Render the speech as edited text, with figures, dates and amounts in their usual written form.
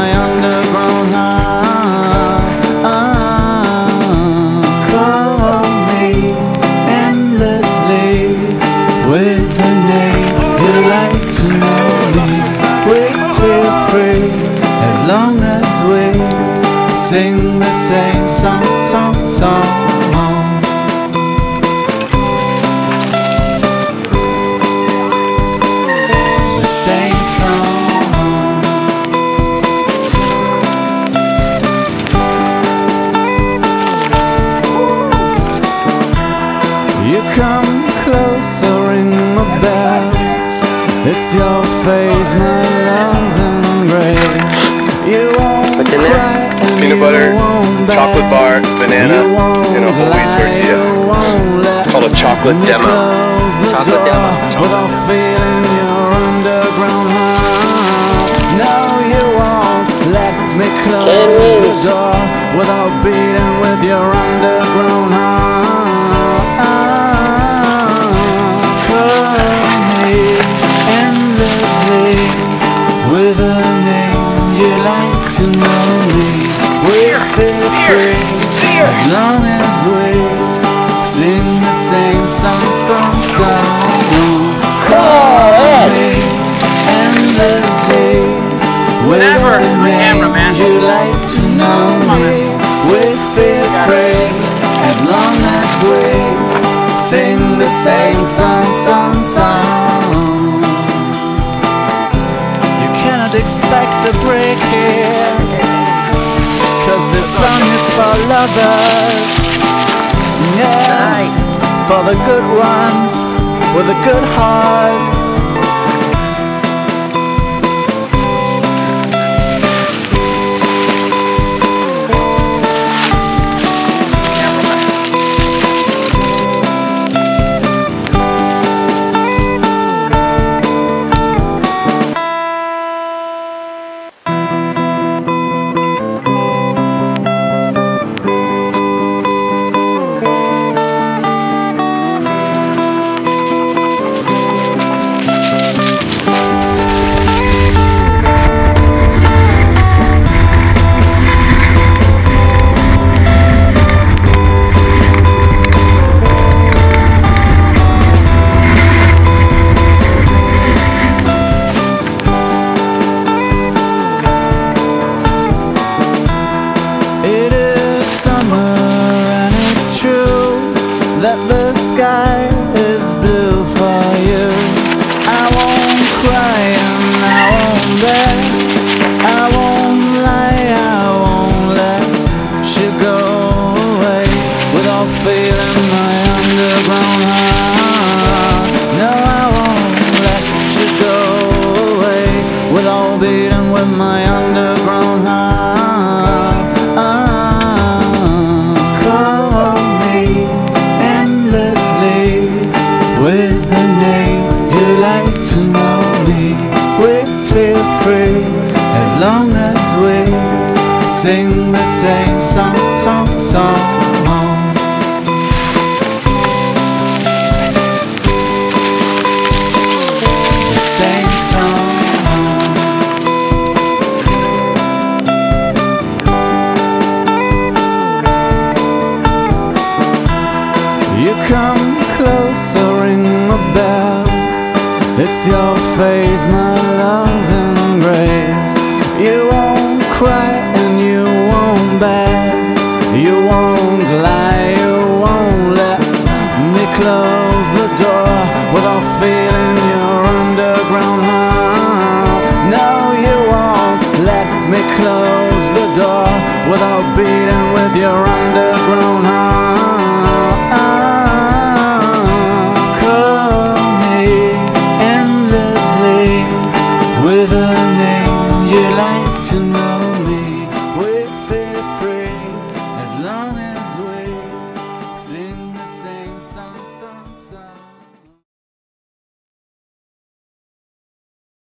my underground heart. Call me endlessly with the name you like to know me. We feel free as long as we sing the same song, song, song. The same song. You come closer, ring the bell. It's your face, my love and grace. You won't cry and peanut butter, chocolate bar, banana, and a whole wheat tortilla. It's called a chocolate demo. Chocolate demo. Without feeling your underground heart. No, you won't let me close the door without beating with your underground heart. Call me endlessly with a name you like to know me. We feel free as long as we sing the same song, song, song. Call me endlessly with a name you like to know me. We feel free as long as we sing the same song, song, song. You cannot expect a break here, 'cause this song is for lovers. Yeah, for the good ones with a good heart. That the sky is blue for you. I won't cry and I won't beg, I won't lie, I won't let you go away without feeling my underground heart. No, I won't let you go away without beating with my underground heart. Call me endlessly with the name you like to know me. We feel free as long as we sing the same song, song, song. The same song. You come closer, ring the bell. It's your face, my love and grace. You won't cry and you won't beg, you won't lie, you won't let me close the door without feeling your underground heart. No, you won't let me close the door without beating with your underground heart.